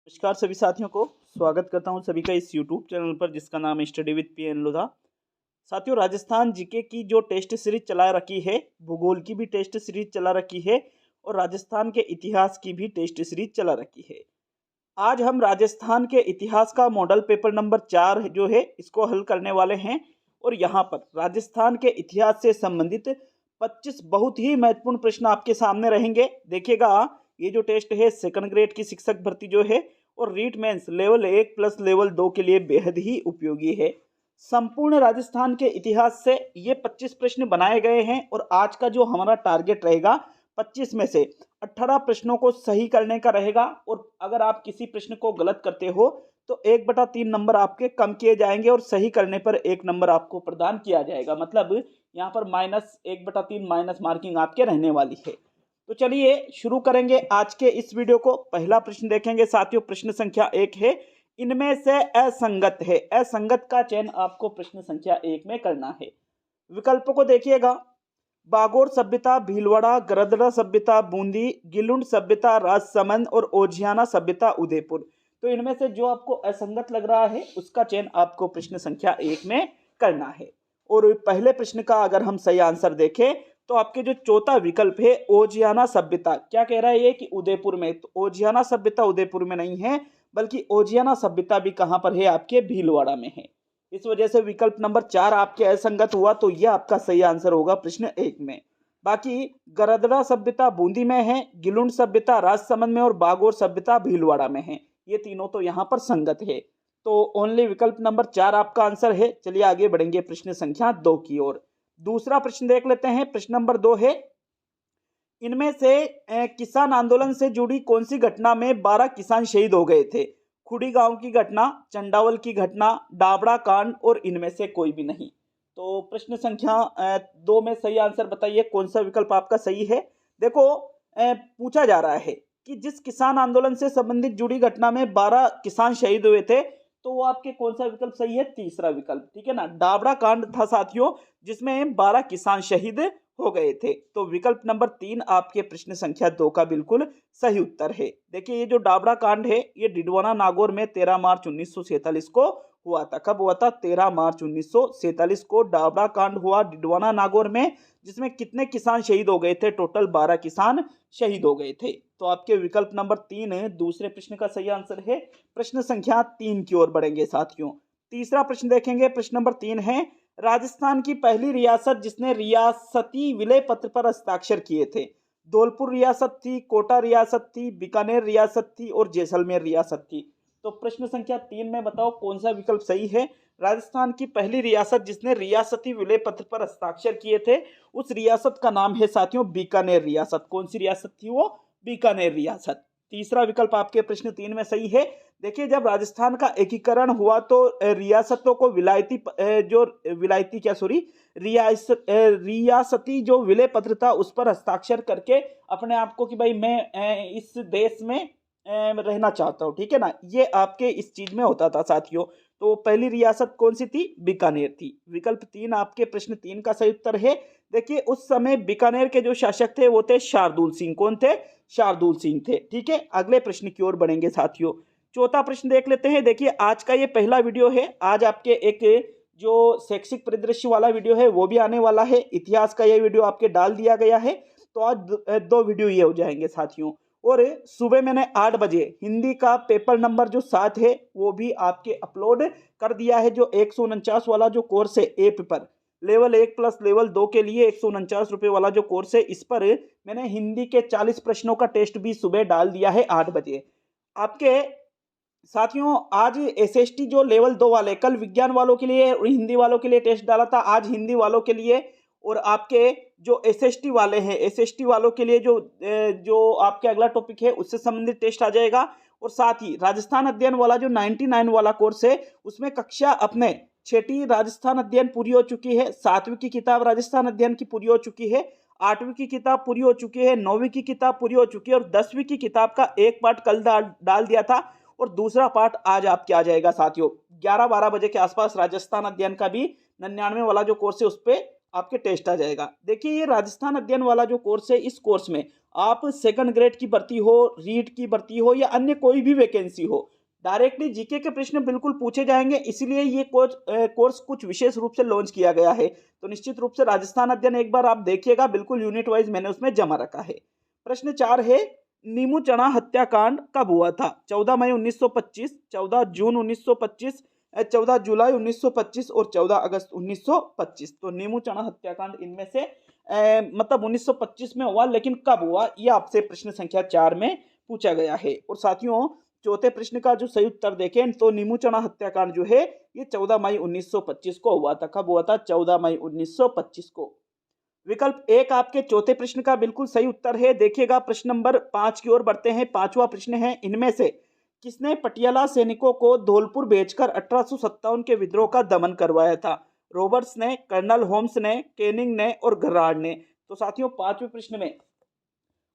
नमस्कार सभी साथियों को स्वागत करता हूं सभी का इस YouTube चैनल पर जिसका नाम है स्टडी विद पीएन लोधा। साथियों, राजस्थान जीके की जो टेस्ट सीरीज चला रखी है, भूगोल की भी टेस्ट सीरीज चला रखी है और राजस्थान के इतिहास की भी टेस्ट सीरीज चला रखी है। आज हम राजस्थान के इतिहास का मॉडल पेपर नंबर 4 जो है इसको हल करने वाले हैं और यहाँ पर राजस्थान के इतिहास से संबंधित 25 बहुत ही महत्वपूर्ण प्रश्न आपके सामने रहेंगे। देखिएगा, ये जो टेस्ट है सेकंड ग्रेड की शिक्षक भर्ती जो है और REET mains level 1 plus level 2 के लिए बेहद ही उपयोगी है। संपूर्ण राजस्थान के इतिहास से ये 25 प्रश्न बनाए गए हैं और आज का जो हमारा टारगेट रहेगा 25 में से 18 प्रश्नों को सही करने का रहेगा और अगर आप किसी प्रश्न को गलत करते हो तो 1/3 नंबर आपके कम किए जाएंगे और सही करने पर 1 नंबर आपको प्रदान किया जाएगा। मतलब यहाँ पर -1/3 माइनस मार्किंग आपके रहने वाली है। तो चलिए शुरू करेंगे आज के इस वीडियो को। पहला प्रश्न देखेंगे साथियों, प्रश्न संख्या 1 है, इनमें से असंगत है। असंगत का चयन आपको प्रश्न संख्या 1 में करना है। विकल्पों को देखिएगा, बागोर सभ्यता भीलवाड़ा, गरदरा सभ्यता बूंदी, गिलुंड सभ्यता राजसमंद और ओजियाना सभ्यता उदयपुर। तो इनमें से जो आपको असंगत लग रहा है उसका चयन आपको प्रश्न संख्या 1 में करना है। और पहले प्रश्न का अगर हम सही आंसर देखें तो आपके जो चौथा विकल्प है ओजियाना सभ्यता, क्या कह रहा है ये कि उदयपुर में, तो ओजियाना सभ्यता उदयपुर में नहीं है बल्कि ओजियाना सभ्यता भी कहां पर है, आपके भीलवाड़ा में है। इस वजह से विकल्प नंबर 4 आपके असंगत हुआ, तो यह आपका सही आंसर होगा प्रश्न 1 में। बाकी गरदरा सभ्यता बूंदी में है, गिलुंड सभ्यता राजसमंद में और बागोर सभ्यता भीलवाड़ा में है। ये तीनों तो यहाँ पर संगत है, तो ओनली विकल्प नंबर 4 आपका आंसर है। चलिए आगे बढ़ेंगे प्रश्न संख्या 2 की ओर। दूसरा प्रश्न देख लेते हैं। प्रश्न नंबर 2 है, इनमें से किसान आंदोलन से जुड़ी कौन सी घटना में 12 किसान शहीद हो गए थे? खुड़ी गांव की घटना, चंडावल की घटना, डाबड़ा कांड और इनमें से कोई भी नहीं। तो प्रश्न संख्या 2 में सही आंसर बताइए, कौन सा विकल्प आपका सही है। देखो, पूछा जा रहा है कि जिस किसान आंदोलन से संबंधित जुड़ी घटना में 12 किसान शहीद हुए थे, तो वो आपके कौन सा विकल्प सही है? तीसरा विकल्प, ठीक है ना, डाबड़ा कांड था साथियों, जिसमें 12 किसान शहीद हो गए थे। तो विकल्प नंबर 3 आपके प्रश्न संख्या 2 का बिल्कुल सही उत्तर है। देखिए, ये जो डाबड़ा कांड है ये डिडवाना नागौर में 13 मार्च 1947 को हुआ था। कब हुआ था? 13 मार्च 1947 को डाबड़ा कांड हुआ डिडवाना नागौर में, जिसमें कितने किसान शहीद हो गए थे? टोटल 12 किसान शहीद हो गए थे। तो आपके विकल्प नंबर 3 दूसरे प्रश्न का सही आंसर है। प्रश्न संख्या 3 की ओर बढ़ेंगे साथियों। तीसरा प्रश्न देखेंगे। प्रश्न नंबर 3 है, राजस्थान की पहली रियासत जिसने रियासती विलय पत्र पर हस्ताक्षर किए थे? धौलपुर रियासत थी, कोटा रियासत थी, बीकानेर रियासत थी और जैसलमेर रियासत थी। तो प्रश्न संख्या 3 में बताओ कौन सा विकल्प सही है। राजस्थान की पहली रियासत जिसने रियासती विलय पत्र पर हस्ताक्षर किए थे, उस रियासत का नाम है साथियों बीकानेर रियासत। कौन सी रियासत थी वो? बीकानेर रियासत। तीसरा विकल्प आपके प्रश्न 3 में सही है। देखिए, जब राजस्थान का एकीकरण हुआ तो रियासतों को रियासती जो विलय पत्र था उस पर हस्ताक्षर करके अपने आप को कि भाई मैं इस देश में रहना चाहता हूँ, ठीक है ना, ये आपके इस चीज में होता था साथियों। तो पहली रियासत कौन सी थी? बीकानेर थी। विकल्प 3 आपके प्रश्न 3 का सही उत्तर है। देखिए, उस समय बीकानेर के जो शासक थे वो थे शार्दुल सिंह। कौन थे? शार्दुल सिंह थे। ठीक है, अगले प्रश्न की ओर बढ़ेंगे साथियों। चौथा प्रश्न देख लेते हैं। देखिए, आज का ये पहला वीडियो है। आज आपके एक जो शैक्षिक परिदृश्य वाला वीडियो है वो भी आने वाला है। इतिहास का ये वीडियो आपके डाल दिया गया है, तो आज 2 वीडियो ये हो जाएंगे साथियों। और सुबह मैंने 8 बजे हिंदी का पेपर नंबर जो 7 है वो भी आपके अपलोड कर दिया है। जो 149 वाला जो कोर्स है ए पेपर लेवल 1 प्लस लेवल 2 के लिए 149 रुपये वाला जो कोर्स है, इस पर मैंने हिंदी के 40 प्रश्नों का टेस्ट भी सुबह डाल दिया है 8 बजे। आपके साथियों, आज एसएसटी जो लेवल 2 वाले, कल विज्ञान वालों के लिए और हिंदी वालों के लिए टेस्ट डाला था, आज हिंदी वालों के लिए और आपके जो एसएसटी वाले हैं, एसएसटी वालों के लिए जो आपके अगला टॉपिक है उससे संबंधित टेस्ट आ जाएगा। और साथ ही राजस्थान अध्ययन वाला जो 99 वाला कोर्स है उसमें कक्षा अपने 6ठी राजस्थान अध्ययन पूरी हो चुकी है, 7वीं की किताब राजस्थान अध्ययन की पूरी हो चुकी है, 8वीं की किताब पूरी हो चुकी है, 9वीं की किताब पूरी हो चुकी है और 10वीं की किताब का एक पार्ट कल डाल दिया था और दूसरा पार्ट आज आपके आ जाएगा साथियों। 11-12 बजे के आसपास राजस्थान अध्ययन का भी 99 वाला जो कोर्स है उस पर आपके टेस्ट आ जाएगा। देखिए ये राजस्थान अध्ययन वाला जो कोर्स है, इस कोर्स में आप सेकंड ग्रेड की भर्ती हो, रीट की भर्ती हो या अन्य कोई भी वैकेंसी हो, डायरेक्टली जीके के प्रश्न बिल्कुल पूछे जाएंगे। इसीलिए ये कोर्स कुछ विशेष रूप से लॉन्च किया गया है। तो निश्चित रूप से राजस्थान अध्ययन एक बार आप देखिएगा, बिल्कुल यूनिट वाइज मैंने उसमें जमा रखा है। प्रश्न 4 है, नीमू चना हत्याकांड कब हुआ था? 14 मई 1925, 14 जून 1925, 14 जुलाई 1925 और 14 अगस्त 1925। तो नीमू चना हत्याकांड इनमें से मतलब 1925 में हुआ, लेकिन कब हुआ ये आपसे प्रश्न संख्या 4 में पूछा गया है। और साथियों चौथे प्रश्न का जो सही उत्तर देखें तो नीमू चना हत्याकांड जो है ये 14 मई 1925 को हुआ था। कब हुआ था? 14 मई 1925 को। विकल्प 1 आपके चौथे प्रश्न का बिल्कुल सही उत्तर है। देखिएगा प्रश्न नंबर 5 की ओर बढ़ते हैं। 5वां प्रश्न है, इनमें से किसने पटियाला सैनिकों को धौलपुर भेजकर 1857 के विद्रोह का दमन करवाया था? रॉबर्ट्स ने, कर्नल होम्स ने, कैनिंग ने और घराड ने। तो साथियों 5वें प्रश्न में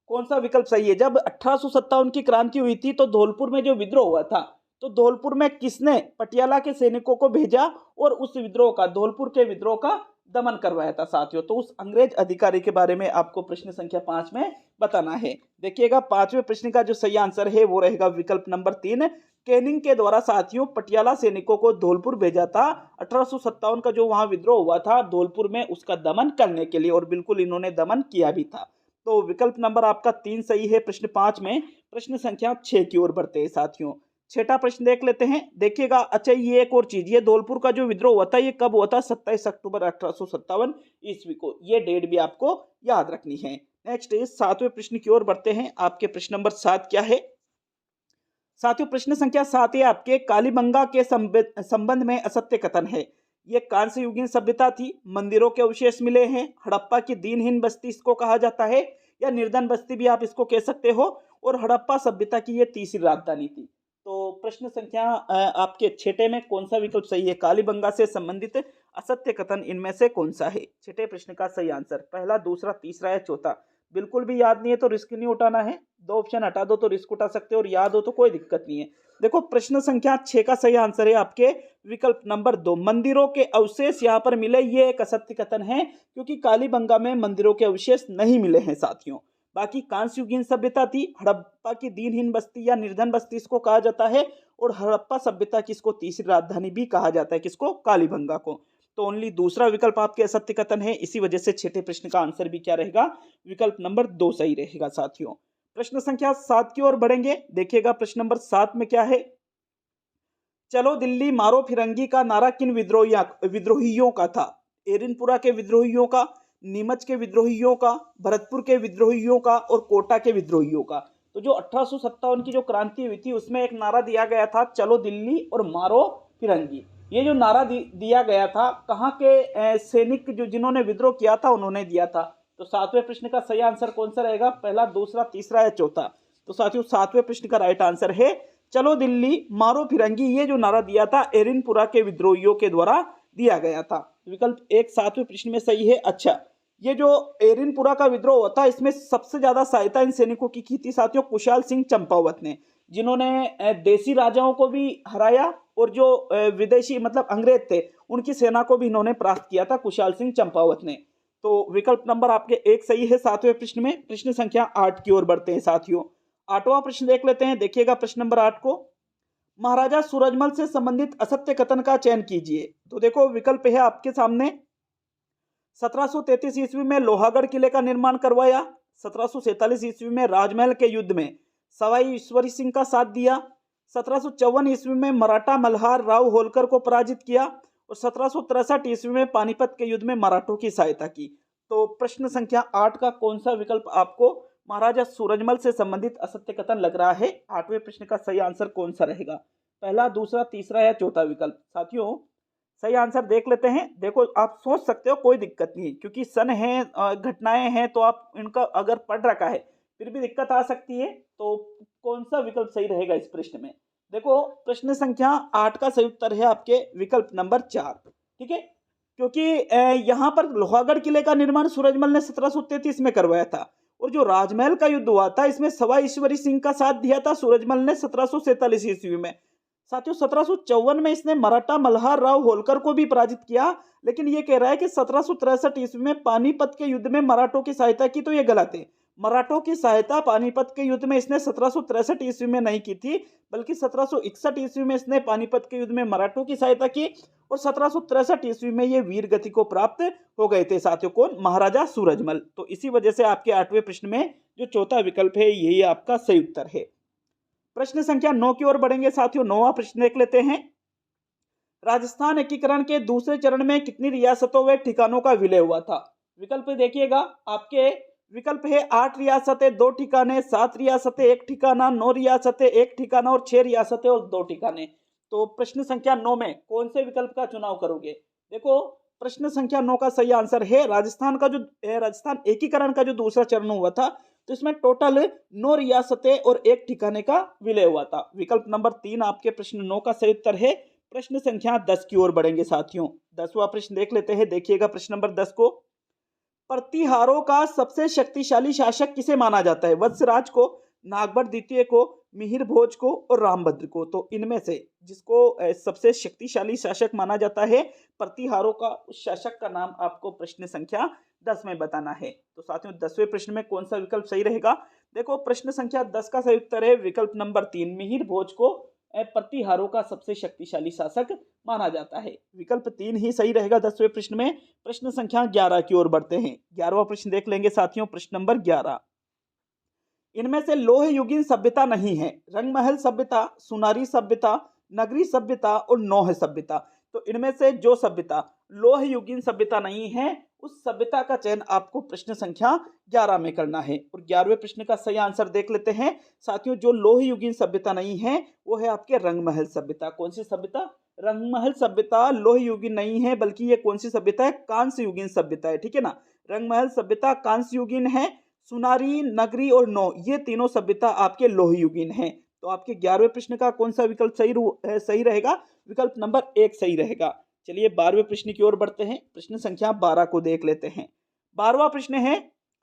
कौन सा विकल्प सही है? जब 1857 की क्रांति हुई थी तो धौलपुर में जो विद्रोह हुआ था, तो धौलपुर में किसने पटियाला के सैनिकों को भेजा और उस विद्रोह का, धौलपुर के विद्रोह का दमन करवाया था साथियों? तो उस अंग्रेज अधिकारी के बारे में आपको प्रश्न संख्या 5 में बताना है। देखिएगा 5वें प्रश्न का जो सही आंसर है वो रहेगा विकल्प नंबर 3, कैनिंग के द्वारा साथियों पटियाला सैनिकों को धौलपुर भेजा था। 1857 का जो वहां विद्रोह हुआ था धौलपुर में, उसका दमन करने के लिए, और बिल्कुल इन्होंने दमन किया भी था। तो विकल्प नंबर आपका 3 सही है प्रश्न 5 में। प्रश्न संख्या 6 की ओर बढ़ते हैं साथियों। छठा प्रश्न देख लेते हैं। देखिएगा, अच्छा ये एक और चीज, ये धौलपुर का जो विद्रोह हुआ था ये कब हुआ था? 27 अक्टूबर 1857 ईस्वी को। ये डेट भी आपको याद रखनी है। नेक्स्ट इस 7वें प्रश्न की ओर बढ़ते हैं। आपके प्रश्न नंबर 7 क्या है? साथियों प्रश्न संख्या 7 है आपके, कालीबंगा के संबंध में असत्य कथन है। ये कांस्य युगीन सभ्यता थी, मंदिरों के अवशेष मिले हैं, हड़प्पा की दीनहीन बस्ती इसको कहा जाता है, या निर्धन बस्ती भी आप इसको कह सकते हो, और हड़प्पा सभ्यता की ये तीसरी राजधानी थी। तो प्रश्न संख्या आपके छठे में कौन सा विकल्प सही है? कालीबंगा से संबंधित असत्य कथन इनमें से कौन सा है? छठे प्रश्न का सही आंसर पहला, दूसरा, तीसरा या चौथा? बिल्कुल भी याद नहीं है तो रिस्क नहीं उठाना है। 2 ऑप्शन हटा दो तो रिस्क उठा सकते हो, और याद हो तो कोई दिक्कत नहीं है। देखो प्रश्न संख्या 6 का सही आंसर है आपके विकल्प नंबर 2, मंदिरों के अवशेष यहाँ पर मिले, ये एक असत्य कथन है, क्योंकि कालीबंगा में मंदिरों के अवशेष नहीं मिले हैं साथियों। बाकी कांस्य युगीन सभ्यता थी, हड़प्पा की दीनहीन बस्ती या निर्धन बस्ती इसको कहा जाता है, और हड़प्पा सभ्यता की इसको तीसरी राजधानी भी कहा जाता है, किसको? कालीबंगा को। तो ओनली दूसरा विकल्प आपके असत्य कथन है। इसी वजह से छठे प्रश्न का आंसर भी क्या रहेगा? विकल्प नंबर 2 सही रहेगा साथियों। प्रश्न संख्या 7 की ओर बढ़ेंगे। देखिएगा प्रश्न नंबर 7 में क्या है, चलो दिल्ली मारो फिरंगी का नारा किन विद्रोहियों का था? एरिनपुरा के विद्रोहियों का, नीमच के विद्रोहियों का, भरतपुर के विद्रोहियों का, और कोटा के विद्रोहियों का। तो जो 1857 की जो क्रांति हुई थी उसमें एक नारा दिया गया था, चलो दिल्ली और मारो फिरंगी। ये जो नारा दिया गया था, कहाँ के सैनिक जो जिन्होंने विद्रोह किया था उन्होंने दिया था? तो 7वें प्रश्न का सही आंसर कौन सा रहेगा? पहला, दूसरा, तीसरा या चौथा? तो साथियों 7वें प्रश्न का राइट आंसर है चलो दिल्ली मारो फिरंगी। ये जो नारा दिया था एरिनपुरा के विद्रोहियों के द्वारा दिया गया था। विकल्प 1 7वें प्रश्न में सही है। अच्छा, ये जो एरिनपुरा का विद्रोह हुआ था इसमें सबसे ज्यादा सहायता इन सैनिकों की थी साथियों कुशाल सिंह चंपावत ने, जिन्होंने देसी राजाओं को भी हराया, और जो विदेशी मतलब अंग्रेज थे उनकी सेना को भी इन्होंने परास्त किया था, कुशाल सिंह चंपावत ने। तो विकल्प नंबर आपके 1 सही है 7वें प्रश्न में। प्रश्न संख्या 8 की ओर बढ़ते हैं साथियों। 8वां प्रश्न देख लेते हैं। देखिएगा प्रश्न नंबर 8 को, महाराजा सूरजमल से संबंधित असत्य कथन का चयन कीजिए। तो देखो विकल्प है आपके सामने, 1733 ईस्वी में लोहागढ़ किले का निर्माण करवाया, 1747 ईस्वी में राजमहल के युद्ध में सवाई ईश्वरी सिंह का साथ दिया, 1754 ईस्वी में मराठा मल्हार राव होलकर को पराजित किया, और 1763 ईस्वी में पानीपत के युद्ध में मराठों की सहायता की। तो प्रश्न संख्या 8 का कौन सा विकल्प आपको महाराजा सूरजमल से संबंधित असत्य कथन लग रहा है? 8वें प्रश्न का सही आंसर कौन सा रहेगा? पहला, दूसरा, तीसरा या चौथा विकल्प? साथियों सही आंसर देख लेते हैं। देखो आप सोच सकते हो, कोई दिक्कत नहीं, क्योंकि सन है, घटनाएं हैं, तो आप इनका अगर पढ़ रखा है फिर भी दिक्कत आ सकती है। तो कौन सा विकल्प सही रहेगा इस प्रश्न में? देखो प्रश्न संख्या 8 का सही उत्तर है आपके विकल्प नंबर 4। ठीक है, क्योंकि यहाँ पर लोहागढ़ किले का निर्माण सूरजमल ने 1733 में करवाया था, और जो राजमहल का युद्ध हुआ था इसमें सवाई ईश्वरी सिंह का साथ दिया था सूरजमल ने 1747 ईस्वी में। साथियों 1754 में इसने मराठा मल्हार राव होलकर को भी पराजित किया, लेकिन ये कह रहा है कि 1763 ईस्वी में पानीपत के युद्ध में मराठों की सहायता की, तो ये गलत है। मराठों की सहायता पानीपत के युद्ध में इसने 1763 ईस्वी में नहीं की थी, बल्कि 1761 ईस्वी में इसने पानीपत के युद्ध में मराठों की सहायता की और 1763 ईस्वी में ये वीर गति को प्राप्त हो गए थे साथियों। कौन? महाराजा सूरजमल। तो इसी वजह से आपके 8वें प्रश्न में जो चौथा विकल्प है यही आपका सही उत्तर है। प्रश्न संख्या 9 की ओर बढ़ेंगे साथियों। 9वां प्रश्न देख लेते हैं। राजस्थान एकीकरण के दूसरे चरण में कितनी रियासतों व ठिकानों का विलय हुआ था? विकल्प देखिएगा आपके। विकल्प है 8 रियासतें 2 ठिकाने, 7 रियासतें 1 ठिकाना, 9 रियासतें 1 ठिकाना और 6 रियासतें और 2 ठिकाने। तो प्रश्न संख्या 9 में कौन से विकल्प का चुनाव करोगे? देखो प्रश्न संख्या 9 का सही आंसर है राजस्थान एकीकरण का जो दूसरा चरण हुआ था, तो इसमें टोटल 9 रियासतें और 1 ठिकाने का विलय हुआ था। विकल्प नंबर 3 आपके प्रश्न 9 का सही उत्तर है। प्रश्न संख्या 10 की ओर बढ़ेंगे साथियों। 10वां प्रश्न देख लेते हैं। देखिएगा प्रश्न नंबर 10 को। प्रतिहारों का सबसे शक्तिशाली शासक किसे माना जाता है? वत्सराज को, नागभर द्वितीय को, मिहिर भोज को और रामभद्र को। तो इनमें से जिसको सबसे शक्तिशाली शासक माना जाता है प्रतिहारों का, उस शासक का नाम आपको प्रश्न संख्या 10 में बताना है। तो साथियों 10वें प्रश्न में कौन सा विकल्प सही रहेगा? देखो प्रश्न संख्या 10 का सही उत्तर है विकल्प नंबर 3, मिहिर भोज को प्रतिहारों का सबसे शक्तिशाली शासक माना जाता है। विकल्प 3 ही सही रहेगा 10वें प्रश्न में। प्रश्न संख्या 11 की ओर बढ़ते हैं। 11वां प्रश्न देख लेंगे साथियों। प्रश्न नंबर 11। इनमें से लोह युगीन सभ्यता नहीं है। रंगमहल सभ्यता, सुनारी सभ्यता, नगरी सभ्यता और नौह सभ्यता। तो इनमें से जो सभ्यता लोह युगीन सभ्यता नहीं है, उस सभ्यता का चयन आपको प्रश्न संख्या 11 में करना है। और 11वें प्रश्न का सही आंसर देख लेते हैं साथियों। जो लोह युगीन सभ्यता नहीं है वो है आपके रंगमहल सभ्यता। कौन सी सभ्यता? रंगमहल सभ्यता लोह युगीन नहीं है, बल्कि ये कौन सी सभ्यता है? कांस्य युगीन सभ्यता है। ठीक है ना, रंगमहल सभ्यता कांस्य युगीन है। सुनारी, नगरी और नौ, ये तीनों सभ्यता आपके लोह युगीन है। तो आपके 11वें प्रश्न का कौन सा विकल्प सही रहेगा? विकल्प नंबर 1 सही रहेगा। चलिए 12वें प्रश्न की ओर बढ़ते हैं। प्रश्न संख्या 12 को देख लेते हैं। 12वां प्रश्न है,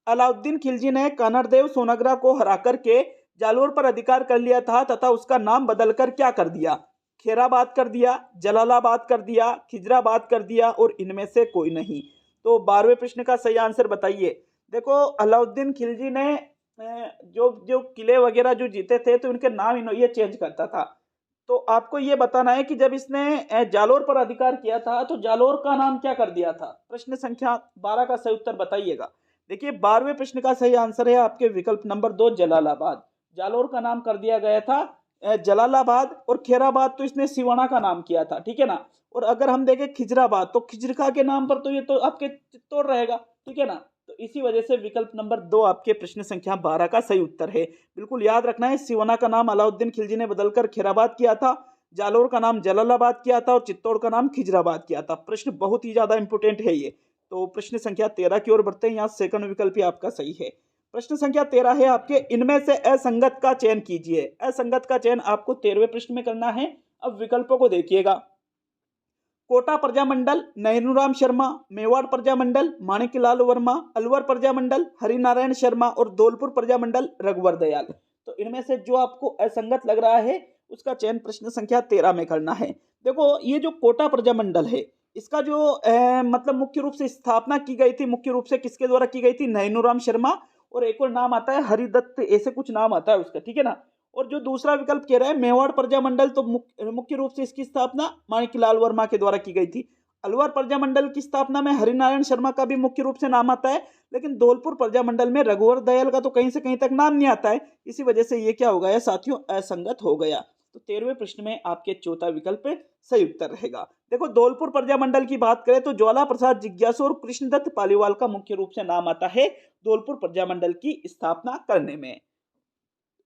अलाउद्दीन खिलजी ने कानरदेव सोनग्रा को हराकर के जालोर पर अधिकार कर लिया था तथा उसका नाम बदलकर क्या कर दिया? खेराबाद कर दिया, जलालाबाद कर दिया, खिजराबाद कर दिया और इनमें से कोई नहीं। तो 12वें प्रश्न का सही आंसर बताइए। देखो अलाउद्दीन खिलजी ने जो जो किले वगैरह जो जीते थे तो उनके नाम ये चेंज करता था। तो आपको ये बताना है कि जब इसने जालोर पर अधिकार किया था तो जालोर का नाम क्या कर दिया था? प्रश्न संख्या 12 का सही उत्तर बताइएगा। देखिए 12वें प्रश्न का सही आंसर है आपके विकल्प नंबर 2, जलालाबाद। जालोर का नाम कर दिया गया था जलालाबाद। और खेराबाद तो इसने सिवाना का नाम किया था। ठीक है ना। और अगर हम देखें खिजराबाद, तो खिजरखा के नाम पर तो ये तो आपके चित्तौड़ रहेगा। ठीक है ना। तो इसी वजह से विकल्प नंबर 2 आपके प्रश्न संख्या 12 का सही उत्तर है। बिल्कुल याद रखना है, सिवाना का नाम अलाउद्दीन खिलजी ने बदलकर खेराबाद किया था, जालोर का नाम जलालाबाद किया था और चित्तौड़ का नाम खिजराबाद किया था। प्रश्न बहुत ही ज्यादा इंपोर्टेंट है ये। तो प्रश्न संख्या 13 की ओर बढ़ते हैं। यहाँ सेकंड विकल्प ही आपका सही है। प्रश्न संख्या 13 है आपके, इनमें से असंगत का चयन कीजिए। असंगत का चयन आपको 13वें प्रश्न में करना है। अब विकल्पों को देखिएगा। कोटा प्रजामंडल, नैनूराम शर्मा, मेवाड़ प्रजामंडल, माणिकलाल वर्मा, अलवर प्रजामंडल, हरिनारायण शर्मा और धौलपुर प्रजामंडल रघुवर दयाल। तो इनमें से जो आपको असंगत लग रहा है उसका चयन प्रश्न संख्या 13 में करना है। देखो ये जो कोटा प्रजामंडल है, इसका जो मतलब मुख्य रूप से स्थापना की गई थी, मुख्य रूप से किसके द्वारा की गई थी? नैनूराम शर्मा। और एक और नाम आता है हरिदत्त, ऐसे कुछ नाम आता है उसका। ठीक है ना। और जो दूसरा विकल्प कह रहा है मेवाड़ प्रजामंडल, तो मुख्य रूप से इसकी स्थापना माणिकलाल वर्मा के द्वारा की गई थी। अलवर प्रजामंडल की स्थापना में हरिनारायण शर्मा का भी मुख्य रूप से नाम आता है, लेकिन धौलपुर प्रजामंडल में रघुवर दयाल का तो कहीं से कहीं तक नाम नहीं आता है। इसी वजह से ये क्या हो गया साथियों? असंगत हो गया। तो 13वें प्रश्न में आपके चौथा विकल्प सही उत्तर रहेगा। देखो धौलपुर प्रजामंडल की बात करें तो ज्वाला प्रसाद जिज्ञासु और कृष्णदत्त पालीवाल का मुख्य रूप से नाम आता है धौलपुर प्रजामंडल की स्थापना करने में।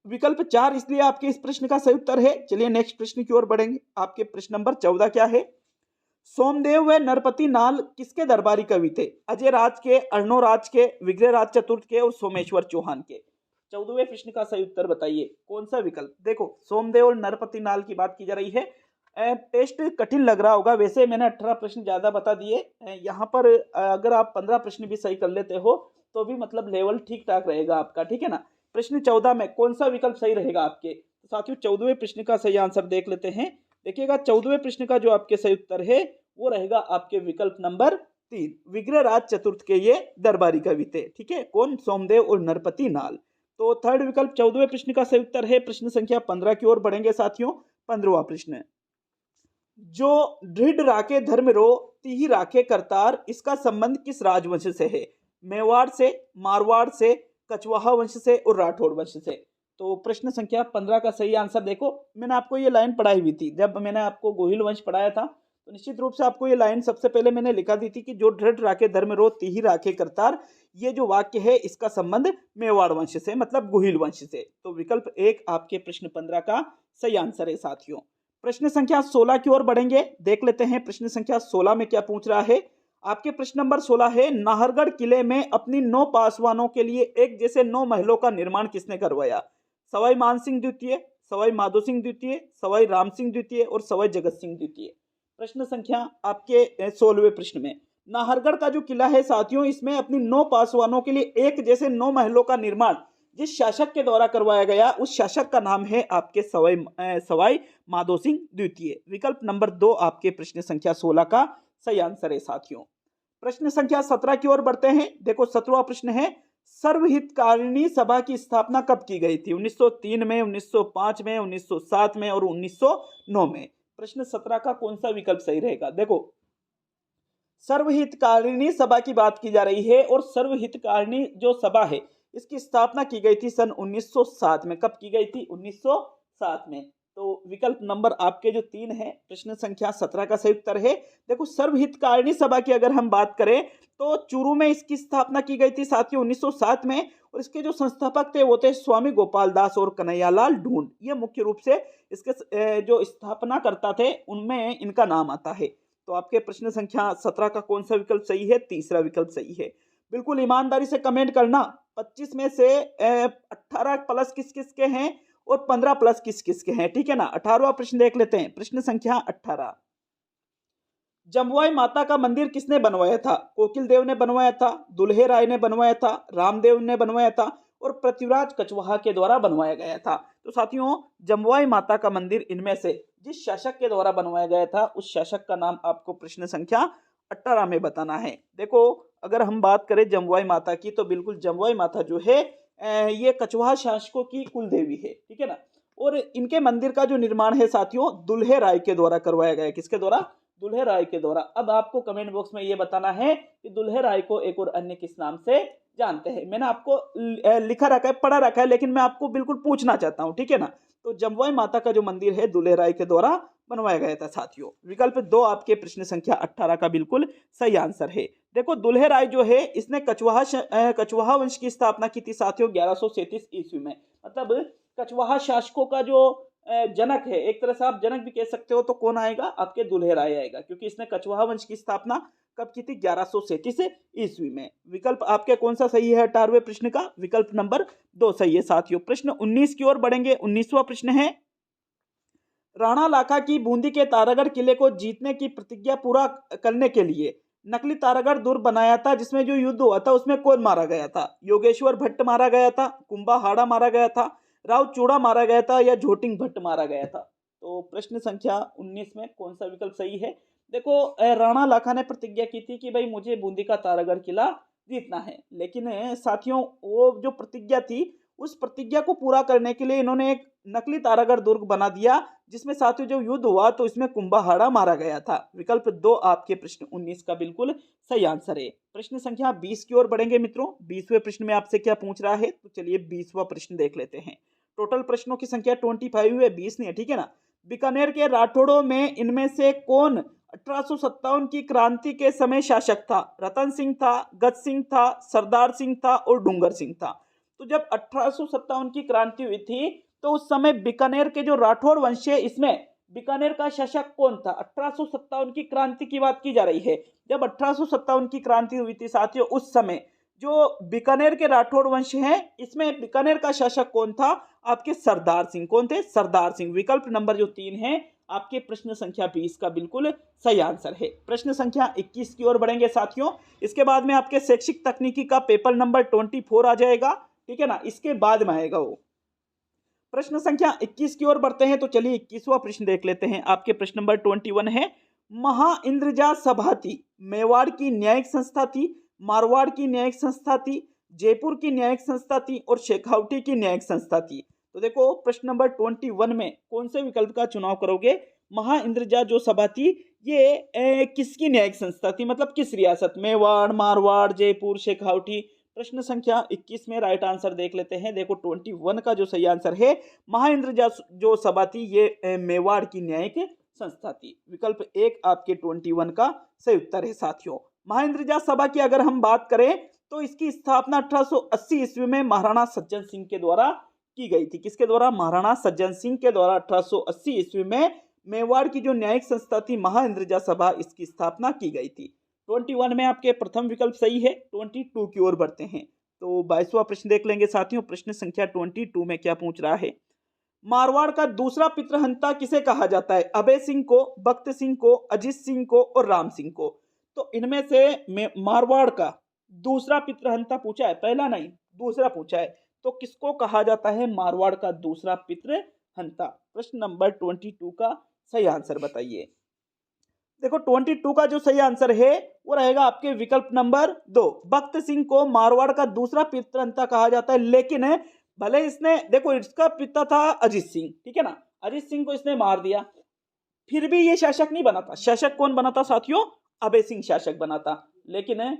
विकल्प 4 इसलिए आपके इस प्रश्न का सही उत्तर है। चलिए नेक्स्ट प्रश्न की ओर बढ़ेंगे। आपके प्रश्न नंबर 14 क्या है? सोमदेव व नरपति नाल किसके दरबारी कवि थे? अजय राज के, अर्णोराज के, विग्रहराज चतुर्थ के और सोमेश्वर चौहान के। 14वें प्रश्न का सही उत्तर बताइए कौन सा विकल्प? देखो सोमदेव और नरपति नाल की बात की जा रही है। टेस्ट कठिन लग रहा होगा, वैसे मैंने 18 प्रश्न ज्यादा बता दिए। यहाँ पर अगर आप 15 प्रश्न भी सही कर लेते हो तो भी मतलब लेवल ठीक ठाक रहेगा आपका। ठीक है ना। प्रश्न 14 में कौन सा विकल्प सही रहेगा आपके? तो साथियों 14वें प्रश्न का सही आंसर देख लेते हैं। देखिएगा 14वें प्रश्न का जो आपके सही उत्तर है वो रहेगा आपके विकल्प नंबर 3। विग्रहराज चतुर्थ के ये दरबारी कवि थे। ठीक है, कौन? सोमदेव और नरपति नाल। तो थर्ड विकल्प 14वें प्रश्न का सही उत्तर है। प्रश्न संख्या 15 की ओर बढ़ेंगे साथियों। 15वां प्रश्न, जो दृढ़ राखे धर्म रो तिहि राखे करतार, इसका संबंध किस राजवंश से है? मेवाड़ से, मारवाड़ से, कछवाहा वंश से और राठौड़ वंश से। तो प्रश्न संख्या 15 का सही आंसर देखो, मैंने आपको ये लाइन पढ़ाई हुई थी जब मैंने आपको गोहिल वंश पढ़ाया था, तो निश्चित रूप से आपको ये लाइन सबसे पहले मैंने लिखा दी थी कि जो दृढ़ राखे धर्म रो तिहि राखे करतार, ये जो वाक्य है इसका संबंध मेवाड़ वंश से मतलब गोहिल वंश से। तो विकल्प 1 आपके प्रश्न 15 का सही आंसर है साथियों। प्रश्न संख्या 16 की ओर बढ़ेंगे, देख लेते हैं प्रश्न संख्या 16 में क्या पूछ रहा है। आपके प्रश्न नंबर 16 है, नाहरगढ़ किले में अपनी 9 पासवानों के लिए एक जैसे 9 महलों का निर्माण किसने करवाया? सवाई मान सिंह द्वितीय, सवाई माधो सिंह द्वितीय, सवाई राम सिंह द्वितीय और सवाई जगत सिंह द्वितीय। प्रश्न संख्या आपके 16वें प्रश्न में, नाहरगढ़ का जो किला है साथियों, इसमें अपनी 9 पासवानों के लिए एक जैसे 9 महलों का निर्माण जिस शासक के द्वारा करवाया गया उस शासक का नाम है आपके सवाई माधो सिंह द्वितीय। विकल्प नंबर 2 आपके प्रश्न संख्या 16 का सही आंसर है साथियों। प्रश्न संख्या 17 की ओर बढ़ते हैं। देखो 17वां प्रश्न है, सर्वहितकारिणी सभा की स्थापना कब की गई थी? 1903 में, 1905 में, 1907 में और 1909 में। प्रश्न 17 का कौन सा विकल्प सही रहेगा? देखो सर्वहितकारिणी सभा की बात की जा रही है और सर्वहितकारिणी जो सभा है इसकी स्थापना की गई थी सन 1907 में। कब की गई थी? 1907 में। तो विकल्प नंबर आपके जो 3 है प्रश्न संख्या 17 का सही उत्तर है। देखो सर्वहितकारिणी सभा की अगर हम बात करें तो चूरू में इसकी स्थापना की गई थी साथियों 1907 में, और इसके जो संस्थापक थे वो थे स्वामी गोपाल दास और कन्हैयालाल ढूंढ। ये मुख्य रूप से इसके जो स्थापना करता थे उनमें इनका नाम आता है। तो आपके प्रश्न संख्या 17 का कौन सा विकल्प सही है? तीसरा विकल्प सही है। बिल्कुल ईमानदारी से कमेंट करना, 25 में से 18 प्लस किस किस के हैं और 15 प्लस किस किस के हैं, ठीक है ना। 18वां प्रश्न देख लेते हैं। प्रश्न संख्या 18, जम्बुआई माता का मंदिर किसने बनवाया था? कोकिल देव ने बनवाया था, दुल्हे राय ने बनवाया था, रामदेव ने बनवाया था और पृथ्वीराज कछवाहा के द्वारा बनवाया गया था। तो साथियों जम्बुआई माता का मंदिर इनमें से जिस शासक के द्वारा बनवाया गया था उस शासक का नाम आपको प्रश्न संख्या 18 में बताना है। देखो अगर हम बात करें जम्बुआई माता की तो बिल्कुल जम्बुआई माता जो है ये कछवाहा शासकों की कुल देवी है, ठीक है ना। और इनके मंदिर का जो निर्माण है साथियों दुल्हे राय के द्वारा करवाया गया है। किसके द्वारा? दुल्हे राय के द्वारा। अब आपको कमेंट बॉक्स में ये बताना है कि दुल्हे राय को एक और अन्य किस नाम से जानते हैं। मैंने आपको लिखा रखा है, पढ़ा रखा है, लेकिन मैं आपको बिल्कुल पूछना चाहता हूँ, ठीक है ना। तो जम्बुआई माता का जो मंदिर है दुल्हे राय के द्वारा बनवाया गया था साथियों। विकल्प 2 आपके प्रश्न संख्या 18 का बिल्कुल सही आंसर है। देखो दुल्हे राय जो है इसने कछवाहा वंश की स्थापना की थी साथियों 1137 ईस्वी में। मतलब कछवाहा शासकों का जो जनक है, एक तरह से आप जनक भी कह सकते हो, तो कौन आएगा? आपके दुल्हे राय आएगा, क्योंकि इसने कछवाहा वंश की स्थापना कब की थी? 1137 ईस्वी में। विकल्प आपके कौन सा सही है 18वें प्रश्न का? विकल्प नंबर 2 सही है साथियों। प्रश्न 19 की ओर बढ़ेंगे। 19वां प्रश्न है, राणा लाखा की बूंदी के तारागढ़ किले को जीतने की प्रतिज्ञा पूरा करने के लिए नकली तारागढ़ दुर्ग बनाया था, जिसमें जो युद्ध हुआ था उसमें कौन मारा गया था? योगेश्वर भट्ट मारा गया था, कुंभा मारा गया था, राव चूड़ा मारा गया था या झोटिंग भट्ट मारा गया था? तो प्रश्न संख्या 19 में कौन सा विकल्प सही है? देखो राणा लाखा ने प्रतिज्ञा की थी कि भाई मुझे बूंदी का तारागढ़ किला जीतना है, लेकिन साथियों वो जो प्रतिज्ञा थी उस प्रतिज्ञा को पूरा करने के लिए इन्होंने एक नकली तारागढ़ दुर्ग बना दिया, जिसमें साथियों जो युद्ध हुआ तो इसमें कुंभा मारा गया था। विकल्प 2 आपके प्रश्न 19 का बिल्कुल सही आंसर है। प्रश्न संख्या 20 की ओर बढ़ेंगे मित्रों। 20वें प्रश्न में आपसे क्या पूछ रहा है? तो चलिए 20वां प्रश्न देख लेते हैं। टोटल प्रश्नों की संख्या 25 है, 20 नहीं है, ठीक है ना। बीकानेर के राठौड़ों में इनमें से कौन 1857 की क्रांति के समय शासक था? रतन सिंह था, गज सिंह था, सरदार सिंह था और डूंगर सिंह था। तो जब 1857 की क्रांति हुई थी तो उस समय बीकानेर के जो राठौड़ वंश है इसमें बीकानेर का शासक कौन था? 1857 की क्रांति की बात की जा रही है। जब 1857 की क्रांति हुई थी साथियों उस समय जो बीकानेर के राठौड़ वंश है इसमें बीकानेर का शासक कौन था? आपके सरदार सिंह। कौन थे? सरदार सिंह। विकल्प नंबर जो 3 है आपके प्रश्न संख्या 20 का बिल्कुल सही आंसर है। प्रश्न संख्या 21 की ओर बढ़ेंगे साथियों। इसके बाद में आपके शैक्षिक तकनीकी का पेपर नंबर 24 आ जाएगा, ठीक है ना। इसके बाद में आएगा वो प्रश्न संख्या 21 की ओर बढ़ते हैं। तो चलिए 21वां प्रश्न देख लेते हैं। आपके प्रश्न नंबर 21 है, महा सभा थी, मेवाड़ की न्यायिक संस्था थी, मारवाड़ की न्यायिक संस्था थी, जयपुर की न्यायिक संस्था थी और शेखावटी की न्यायिक संस्था थी। तो देखो प्रश्न नंबर 21 में कौन से विकल्प का चुनाव करोगे? महा जो सभा थी ये किसकी न्यायिक संस्था थी, मतलब किस रियासत? मेवाड़, मारवाड़, जयपुर, शेखावटी। प्रश्न संख्या 21 में राइट आंसर देख लेते हैं। देखो 21 का जो सही आंसर है, महा जो सभा थी ये मेवाड़ की न्यायिक संस्था थी। विकल्प 1 आपके 21 का सही उत्तर है साथियों। महा सभा की अगर हम बात करें तो इसकी स्थापना 1880 ईस्वी में महाराणा सज्जन सिंह के द्वारा की गई थी। किसके द्वारा? महाराणा सज्जन सिंह के द्वारा 1880 ईस्वी में मेवाड़ की जो न्यायिक संस्था थी महा सभा, इसकी स्थापना की गई थी। 21 में आपके प्रथम विकल्प सही है। 22 की ओर बढ़ते हैं। तो 22वां प्रश्न देख लेंगे साथियों। प्रश्न संख्या 22 में क्या पूछ रहा है? मारवाड़ का दूसरा पितृहंता किसे कहा जाता है? अभय सिंह को, बख्त सिंह को, अजीत सिंह को और राम सिंह को। तो इनमें से मारवाड़ का दूसरा पितृहंता पूछा है, पहला नहीं दूसरा पूछा है। तो किसको कहा जाता है मारवाड़ का दूसरा पितृहंता? प्रश्न नंबर 22 का सही आंसर बताइए। देखो 22 का जो सही आंसर है वो रहेगा आपके विकल्प नंबर 2। बख्त सिंह को मारवाड़ का दूसरा पितृहंता कहा जाता है, लेकिन भले इसने, देखो इसका पिता था अजीत सिंह, ठीक है ना, अजीत सिंह को इसने मार दिया, फिर भी ये शासक नहीं बना था। शासक कौन बना था साथियों? अभय सिंह शासक बना था, लेकिन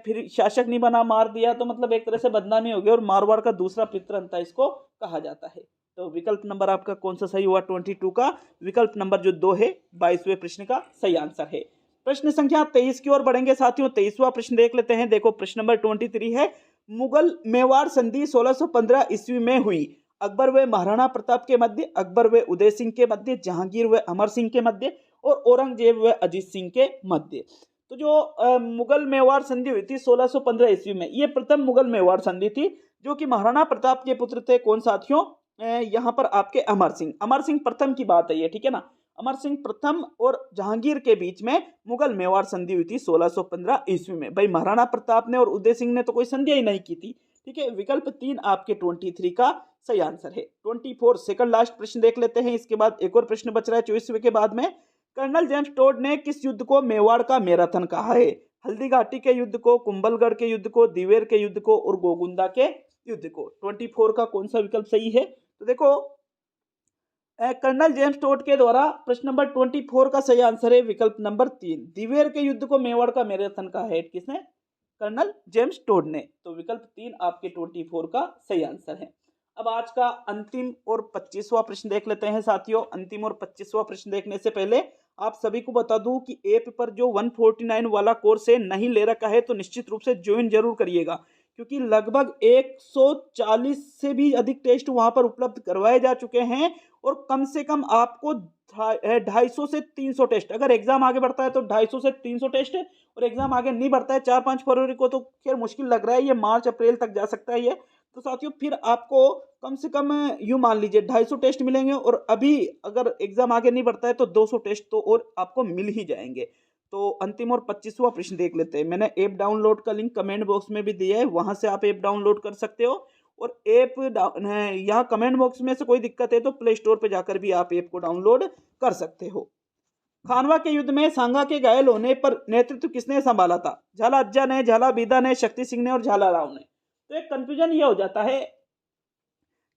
फिर शासक नहीं बना, मार दिया, तो मतलब एक तरह से बदनामी हो गई और मारवाड़ का दूसरा पितृहंता इसको कहा जाता है। तो विकल्प नंबर आपका कौन सा सही हुआ? 22 का विकल्प नंबर जो 2 है 22वें प्रश्न का सही आंसर है। प्रश्न संख्या 23 की ओर बढ़ेंगे साथियों। 23वां प्रश्न देख लेते हैं। देखो प्रश्न नंबर 23 है, मुगल मेवाड़ संधि 1615 ईस्वी में हुई। अकबर व महाराणा प्रताप के मध्य, अकबर व उदय सिंह के मध्य, जहांगीर व अमर सिंह के मध्य और औरंगजेब व अजीत सिंह के मध्य। तो जो मुगल मेवाड़ संधि हुई थी 1615 ईस्वी में, ये प्रथम मुगल मेवाड़ संधि थी, जो कि महाराणा प्रताप के पुत्र थे। कौन साथियों? यहाँ पर आपके अमर सिंह, अमर सिंह प्रथम की बात है ये, ठीक है ना। अमर सिंह प्रथम और जहांगीर के बीच में मुगल मेवाड़ संधि हुई थी 1615 ईस्वी में। भाई महाराणा प्रताप ने और उदय सिंह ने तो कोई संधि ही नहीं की थी, ठीक है। विकल्प 3 आपके 23 का सही आंसर है। 24 सेकंड लास्ट प्रश्न देख लेते हैं। इसके बाद एक और प्रश्न बच रहा है 24वें के बाद में। कर्नल जेम्स टोड ने किस युद्ध को मेवाड़ का मैराथन कहा है? हल्दी घाटी के युद्ध को, कुंभलगढ़ के युद्ध को, दिवेर के युद्ध को और गोगुंदा के युद्ध को। 24 का कौन सा विकल्प सही है? तो देखो कर्नल जेम्स टोड के द्वारा प्रश्न नंबर 24 का सही आंसर है विकल्प नंबर 3। दिवेर के युद्ध को मेवाड़ का मैराथन कहा है किसने? कर्नल जेम्स टोड ने। तो विकल्प 3 आपके 24 का सही आंसर है। अब आज का अंतिम और 25वां प्रश्न देख लेते हैं साथियों। अंतिम और 25वां प्रश्न देखने से पहले आप सभी को बता दूं कि ऐप पर जो 149 वाला कोर्स है नहीं ले रखा है तो निश्चित रूप से ज्वाइन जरूर करिएगा, क्योंकि लगभग 140 से भी अधिक टेस्ट वहां पर उपलब्ध करवाए जा चुके हैं और कम से कम आपको 250 से 300 टेस्ट, अगर एग्जाम आगे बढ़ता है तो 250 से 300 टेस्ट है, और एग्जाम आगे नहीं बढ़ता है 4-5 फरवरी को तो खैर मुश्किल लग रहा है, ये मार्च अप्रैल तक जा सकता है ये। तो साथियों फिर आपको कम से कम यूं मान लीजिए 250 टेस्ट मिलेंगे, और अभी अगर एग्जाम आगे नहीं बढ़ता है तो 200 टेस्ट तो और आपको मिल ही जाएंगे। तो अंतिम और 25वां प्रश्न देख लेते हैं। मैंने ऐप डाउनलोड का लिंक कमेंट बॉक्स में भी दिया है, वहां से आप ऐप डाउनलोड कर सकते हो। और ऐप यहाँ कमेंट बॉक्स में से कोई दिक्कत है तो प्ले स्टोर पर जाकर भी आप ऐप को डाउनलोड कर सकते हो। खानवा के युद्ध में सांगा के घायल होने पर नेतृत्व किसने संभाला था? झाला अज्जा ने, झाला बीदा ने, शक्ति सिंह ने और झाला राव ने। तो एक कंफ्यूजन ये हो जाता है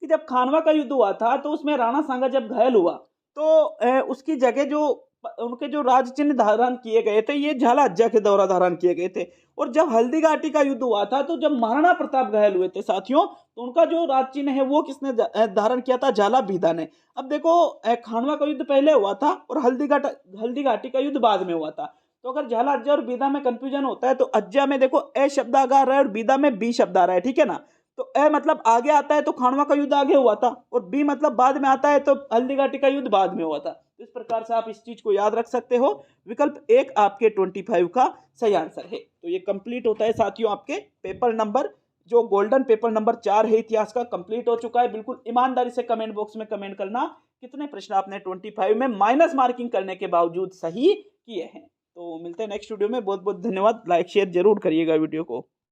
कि जब खानवा का युद्ध हुआ था तो उसमें राणा सांगा जब घायल हुआ तो उसकी जगह जो उनके जो राज चिन्ह धारण किए गए थे ये झाला अज्जा के द्वारा धारण किए गए थे। और जब हल्दी घाटी का युद्ध हुआ था तो जब महाराणा प्रताप घायल हुए थे साथियों, तो उनका जो राज चिन्ह है वो किसने धारण किया था? झाला बीदा ने। अब देखो खानवा का युद्ध पहले हुआ था और हल्दी घाटी का युद्ध बाद में हुआ था। तो अगर झाला अज्जा और बीदा में कंफ्यूजन होता है तो अज्जा में देखो ए शब्द आ रहा है और बीदा में बी शब्द आ रहा है, ठीक है ना। तो ए मतलब आगे आता है तो खानवा का युद्ध आगे हुआ था, और बी मतलब बाद में आता है तो हल्दी घाटी का युद्ध बाद में हुआ था। इस प्रकार से आप इस चीज को याद रख सकते हो। विकल्प 1 आपके 25 का सही आंसर है। तो ये कंप्लीट होता है साथियों आपके पेपर नंबर, जो गोल्डन पेपर नंबर 4 है इतिहास का, कंप्लीट हो चुका है। बिल्कुल ईमानदारी से कमेंट बॉक्स में कमेंट करना कितने प्रश्न आपने 25 में माइनस मार्किंग करने के बावजूद सही किए हैं। तो मिलते हैं नेक्स्ट वीडियो में। बहुत बहुत धन्यवाद। लाइक शेयर जरूर करिएगा वीडियो को।